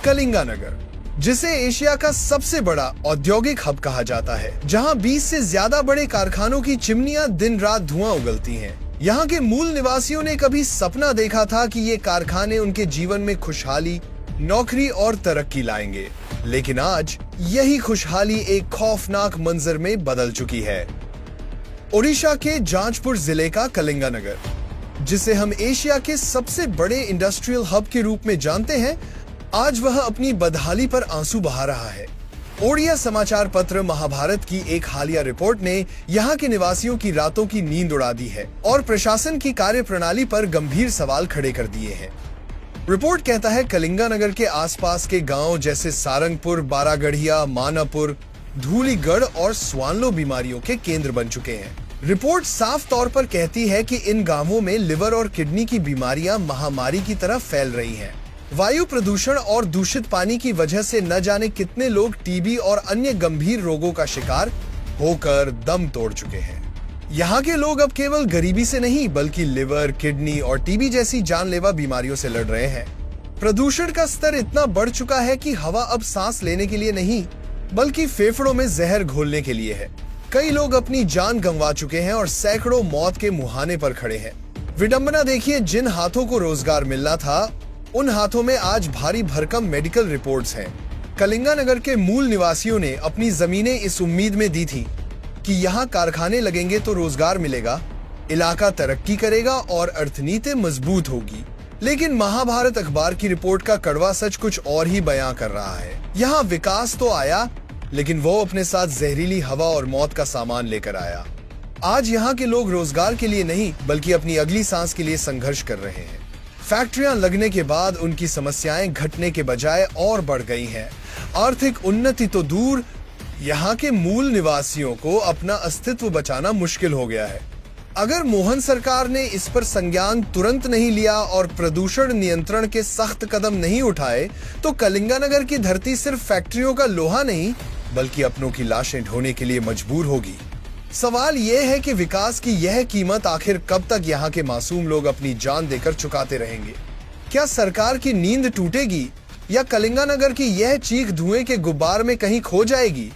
कलिंगानगर, जिसे एशिया का सबसे बड़ा औद्योगिक हब कहा जाता है, जहां 20 से ज्यादा बड़े कारखानों की चिमनियां दिन रात धुआं उगलती हैं। यहाँ के मूल निवासियों ने कभी सपना देखा था कि ये कारखाने उनके जीवन में खुशहाली, नौकरी और तरक्की लाएंगे, लेकिन आज यही खुशहाली एक खौफनाक मंजर में बदल चुकी है। ओडिशा के जाजपुर जिले का कलिंगानगर, जिसे हम एशिया के सबसे बड़े इंडस्ट्रियल हब के रूप में जानते हैं, आज वह अपनी बदहाली पर आंसू बहा रहा है। ओडिया समाचार पत्र महाभारत की एक हालिया रिपोर्ट ने यहाँ के निवासियों की रातों की नींद उड़ा दी है और प्रशासन की कार्यप्रणाली पर गंभीर सवाल खड़े कर दिए हैं। रिपोर्ट कहता है कलिंगानगर के आसपास के गांव जैसे सारंगपुर, बारागढ़िया, मानापुर, धूलीगढ़ और स्वानलो बीमारियों के केंद्र बन चुके हैं। रिपोर्ट साफ तौर पर कहती है कि इन गांवों में लिवर और किडनी की बीमारियां महामारी की तरह फैल रही हैं। वायु प्रदूषण और दूषित पानी की वजह से न जाने कितने लोग टीबी और अन्य गंभीर रोगों का शिकार होकर दम तोड़ चुके हैं। यहाँ के लोग अब केवल गरीबी से नहीं बल्कि लिवर, किडनी और टीबी जैसी जानलेवा बीमारियों से लड़ रहे हैं। प्रदूषण का स्तर इतना बढ़ चुका है कि हवा अब सांस लेने के लिए नहीं बल्कि फेफड़ों में जहर घोलने के लिए है। कई लोग अपनी जान गंवा चुके हैं और सैकड़ों मौत के मुहाने पर खड़े हैं। विडंबना देखिए, जिन हाथों को रोजगार मिलना था उन हाथों में आज भारी भरकम मेडिकल रिपोर्ट्स हैं। कलिंगानगर के मूल निवासियों ने अपनी जमीनें इस उम्मीद में दी थी कि यहाँ कारखाने लगेंगे तो रोजगार मिलेगा, इलाका तरक्की करेगा और अर्थनीति मजबूत होगी। लेकिन महाभारत अखबार की रिपोर्ट का कड़वा सच कुछ और ही बयां कर रहा है। यहाँ विकास तो आया, लेकिन वो अपने साथ जहरीली हवा और मौत का सामान लेकर आया। आज यहाँ के लोग रोजगार के लिए नहीं बल्कि अपनी अगली सांस के लिए संघर्ष कर रहे हैं। फैक्ट्रियां लगने के बाद उनकी समस्याएं घटने के बजाय और बढ़ गई हैं। आर्थिक उन्नति तो दूर, यहाँ के मूल निवासियों को अपना अस्तित्व बचाना मुश्किल हो गया है। अगर मोहन सरकार ने इस पर संज्ञान तुरंत नहीं लिया और प्रदूषण नियंत्रण के सख्त कदम नहीं उठाए तो कलिंगानगर की धरती सिर्फ फैक्ट्रियों का लोहा नहीं बल्कि अपनों की लाशें ढोने के लिए मजबूर होगी। सवाल यह है कि विकास की यह कीमत आखिर कब तक यहाँ के मासूम लोग अपनी जान देकर चुकाते रहेंगे? क्या सरकार की नींद टूटेगी या कलिंगानगर की यह चीख धुएं के गुब्बार में कहीं खो जाएगी?